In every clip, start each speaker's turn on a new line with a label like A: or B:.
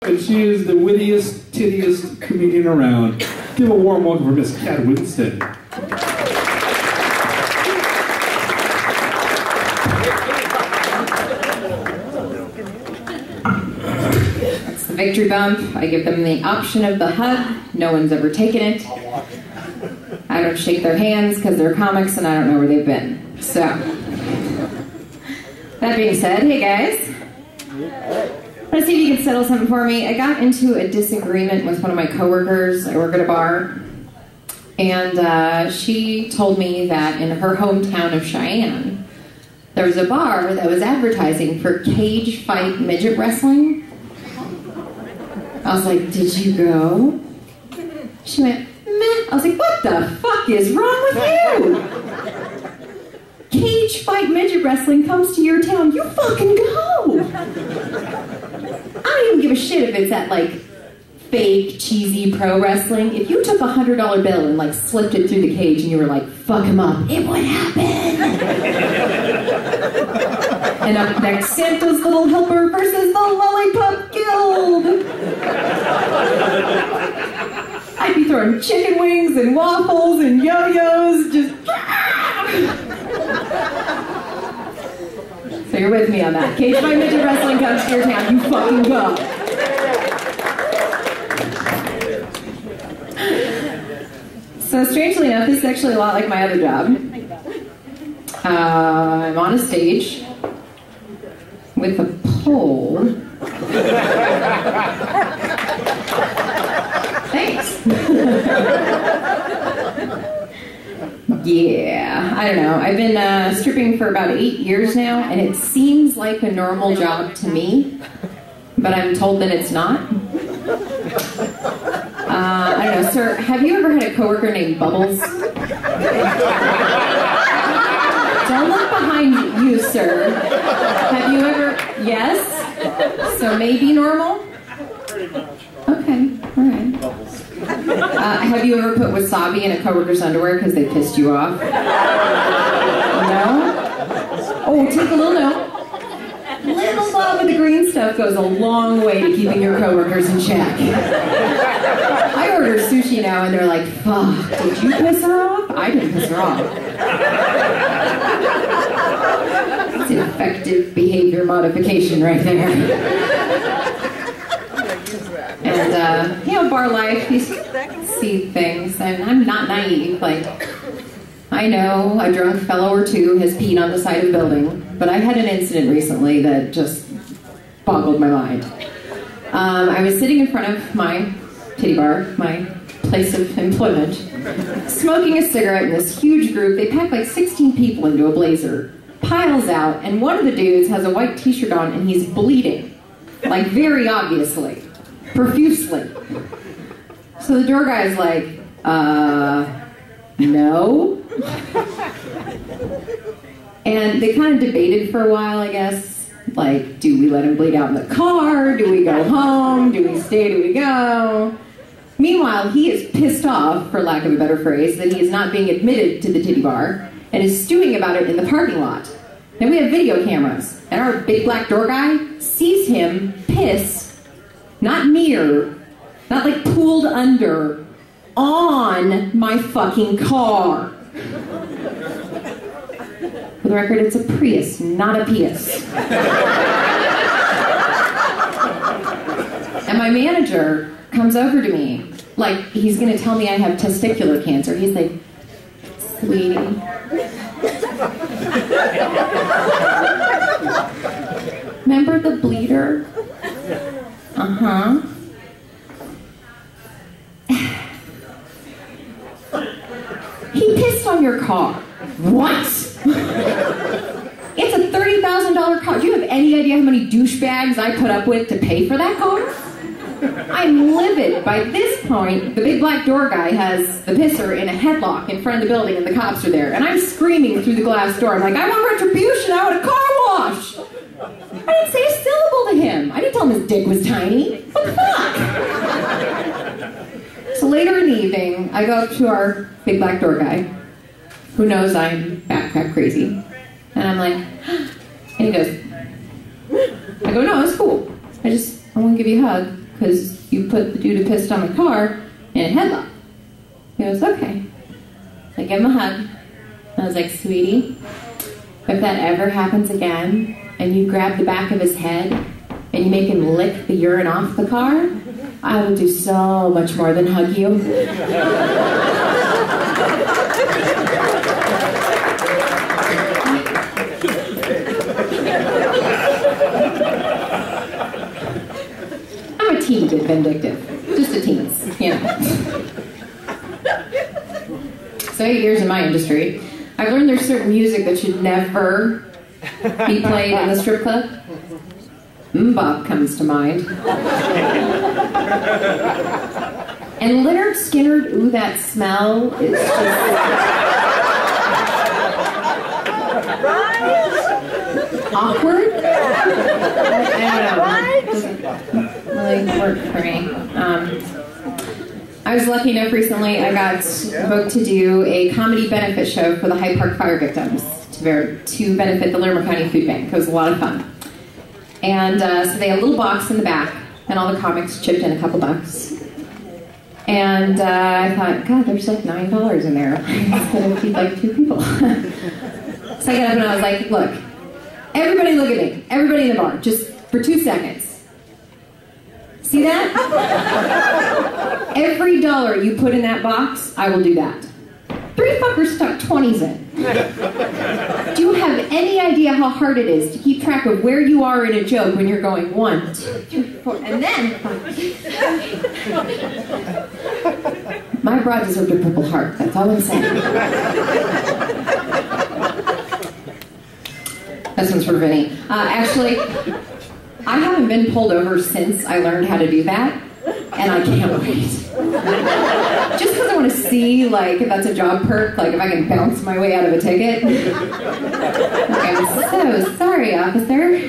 A: And she is the wittiest, tittiest comedian around. Give a warm welcome for Miss Cat Winston.
B: That's the victory bump. I give them the option of the hug. No one's ever taken it. I don't shake their hands because they're comics and I don't know where they've been. So, that being said, hey guys. Let's see if you can settle something for me. I got into a disagreement with one of my coworkers. I work at a bar. And she told me that in her hometown of Cheyenne, there was a bar that was advertising for cage fight midget wrestling. I was like, did you go? She went, meh. I was like, what the fuck is wrong with you? Cage fight midget wrestling comes to your town, you fucking go! I don't even give a shit if it's at like fake, cheesy pro wrestling. If you took a $100 bill and like slipped it through the cage and you were like, fuck him up, it would happen. And up next, Santa's Little Helper versus the Lollipop Guild. I'd be throwing chicken wings and waffles and yo-yos, just... So you're with me on that. Cage fight midget wrestling comes to your town, you fucking go. So strangely enough, this is actually a lot like my other job. I'm on a stage with a pole. Thanks. Yeah, I don't know. I've been stripping for about 8 years now, and it seems like a normal job to me, but I'm told that it's not. I don't know, sir, have you ever had a coworker named Bubbles? Don't look behind you, sir. Have you ever, yes? So maybe normal?
C: Pretty much.
B: Okay, alright. Have you ever put wasabi in a coworker's underwear because they pissed you off? No? Oh, take a little note. Little love of the green stuff goes a long way to keeping your coworkers in check. I order sushi now and they're like, fuck, did you piss her off? I didn't piss her off. It's effective behavior modification right there. And, you know, bar life, you see things, and I'm not naive. Like, I know a drunk fellow or two has peed on the side of a building, but I had an incident recently that just boggled my mind. I was sitting in front of my titty bar, my place of employment, smoking a cigarette in this huge group. They packed like 16 people into a blazer, piles out, and one of the dudes has a white t-shirt on and he's bleeding, like very obviously, profusely. So the door guy's like, no? And they kind of debated for a while, I guess. Like, do we let him bleed out in the car? Do we go home? Do we stay? Do we go? Meanwhile, he is pissed off, for lack of a better phrase, that he is not being admitted to the titty bar and is stewing about it in the parking lot. And we have video cameras, and our big black door guy sees him piss, not near, not like pooled under, on my fucking car. For the record, it's a Prius, not a Pius. And my manager comes over to me, like he's gonna tell me I have testicular cancer. He's like, sweetie. Remember the bleeder? Uh-huh. He pissed on your car. What? It's a $30,000 car. Do you have any idea how many douchebags I put up with to pay for that car? I'm livid. By this point, the big black door guy has the pisser in a headlock in front of the building and the cops are there. And I'm screaming through the glass door. I'm like, I want retribution. I want a car wash. I didn't say a syllable to him. I didn't tell him his dick was tiny. What the fuck? So later in the evening, I go up to our big black door guy, who knows I'm backpack crazy. And I'm like, and he goes, I go, no, it's cool. I want to give you a hug. because you put the dude who pissed on the car in a headlock. He goes, okay. So I give him a hug. I was like, sweetie, if that ever happens again, and you grab the back of his head, and you make him lick the urine off the car, I will do so much more than hug you. I'm a teeny bit vindictive. Just a teens, you know. So 8 years in my industry, I've learned there's certain music that should never be played in the strip club. Mbop comes to mind. And Leonard Skinner, ooh, that smell is just... awkward? I don't know. It doesn't really work for me. I was lucky enough recently, I got booked to do a comedy benefit show for the Hyde Park fire victims to benefit the Larimer County Food Bank. It was a lot of fun. And so they had a little box in the back, and all the comics chipped in a couple bucks. And I thought, God, there's like $9 in there. It's going to feed like 2 people. So I got up and I was like, look, everybody look at me. Everybody in the bar, just for 2 seconds. See that? Every dollar you put in that box, I will do that. 3 fuckers stuck 20s in. Do you have any idea how hard it is to keep track of where you are in a joke when you're going 1, 2, 3, 4, and then... My broad deserved a Purple Heart, that's all I'm saying. This one's for Vinny. Actually, I haven't been pulled over since I learned how to do that, and I can't wait. Just because I want to see, like, if that's a job perk, like if I can bounce my way out of a ticket. Like, I'm so sorry, officer.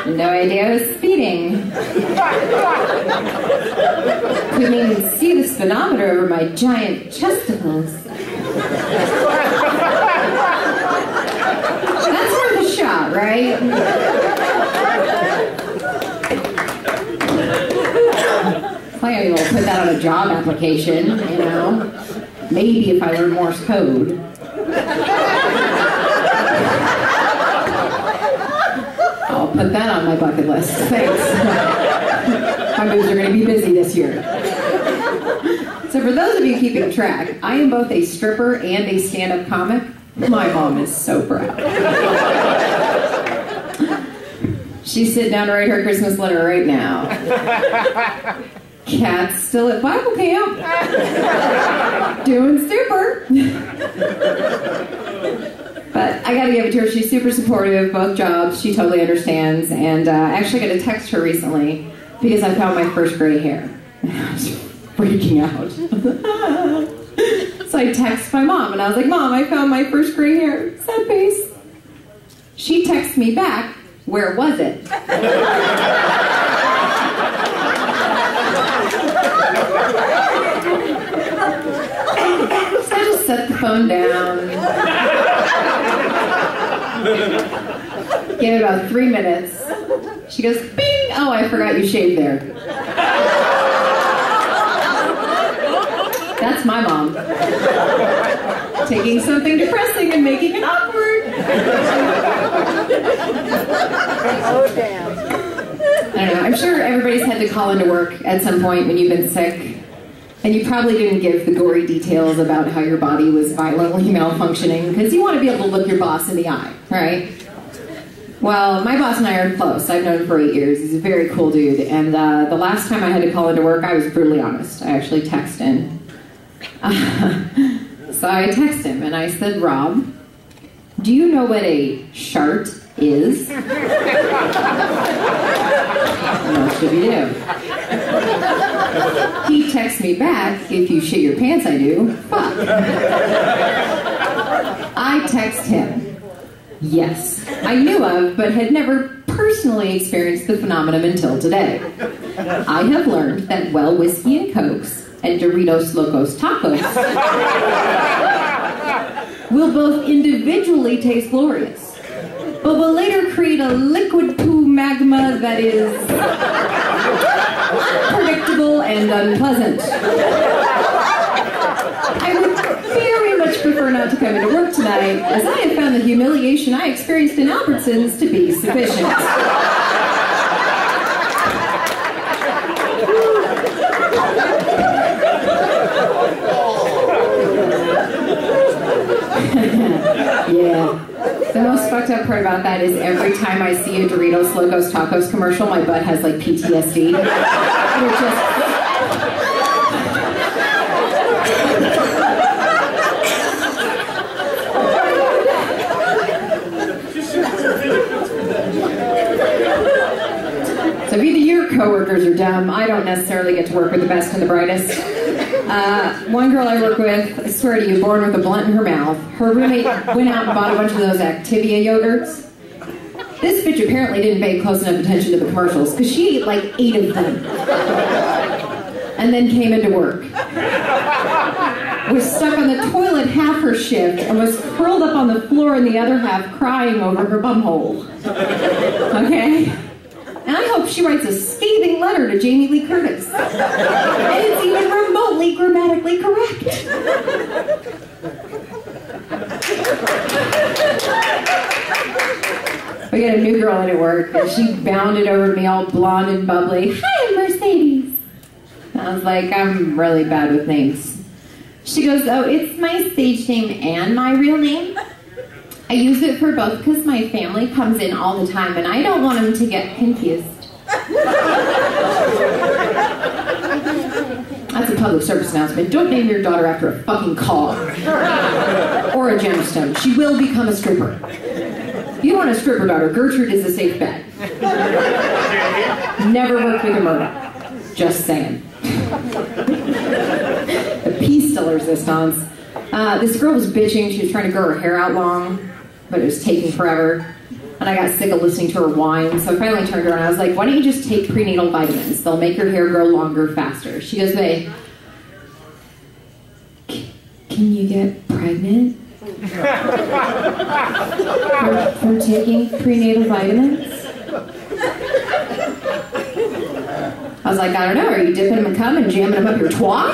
B: No idea I was speeding. Couldn't even see the speedometer over my giant chesticles. That's worth a shot, right? I will put that on a job application, you know. Maybe if I learn Morse code. I'll put that on my bucket list. Thanks. My moves are going to be busy this year. So for those of you keeping track, I am both a stripper and a stand-up comic. My mom is so proud. She's sitting down to write her Christmas letter right now. Cat's still at Bible camp. Doing super. But I gotta give it to her. She's super supportive, both jobs. She totally understands. And I actually got to text her recently because I found my first gray hair. I was freaking out. So I text my mom and I was like, Mom, I found my first gray hair. Sad face. She texts me back, where was it? So I just set the phone down. Gave it about 3 minutes. She goes, bing! Oh, I forgot you shaved there. That's my mom. Taking something depressing and making it awkward.
C: Oh, damn.
B: I don't know. I'm sure everybody's had to call into work at some point when you've been sick. And you probably didn't give the gory details about how your body was violently malfunctioning because you want to be able to look your boss in the eye, right? Well, my boss and I are close. I've known him for 8 years. He's a very cool dude. And the last time I had to call into work, I was brutally honest. I actually texted him. So I texted him and I said, Rob, do you know what a shart is? Most of you do. He texts me back, if you shit your pants, I do. Fuck. I text him, yes, I knew of, but had never personally experienced the phenomenon until today. I have learned that well whiskey and cokes and Doritos Locos Tacos will both individually taste glorious, but will later create a liquid poo magma that is and unpleasant. I would very much prefer not to come into work tonight, as I have found the humiliation I experienced in Albertsons to be sufficient. Yeah. The most fucked up part about that is every time I see a Doritos Locos Tacos commercial, my butt has like PTSD. Which is... So if either your coworkers are dumb, I don't necessarily get to work with the best and the brightest. One girl I work with, I swear to you, born with a blunt in her mouth. Her roommate went out and bought a bunch of those Activia yogurts. This bitch apparently didn't pay close enough attention to the commercials, because she ate like 8 of them. And then came into work. Was stuck on the toilet half her shift, and was curled up on the floor in the other half crying over her bumhole. Okay? And I hope she writes a scathing letter to Jamie Lee Curtis. And it's even remotely grammatically correct. We got a new girl in at work, and she bounded over to me all blonde and bubbly. Hi, I'm Mercedes. I was like, I'm really bad with names. She goes, oh, it's my stage name and my real name. I use it for both because my family comes in all the time and I don't want them to get confused. That's a public service announcement. Don't name your daughter after a fucking car. Or a gemstone. She will become a stripper. You don't want a stripper daughter. Gertrude is a safe bet. Never worked with a murder. Just saying. The peace still resistance. This girl was bitching. She was trying to grow her hair out long, but it was taking forever. And I got sick of listening to her whine, so I finally turned around and I was like, why don't you just take prenatal vitamins? They'll make your hair grow longer faster. She goes, babe, can you get pregnant from taking prenatal vitamins? I was like, I don't know, are you dipping them in cum and jamming them up your twat?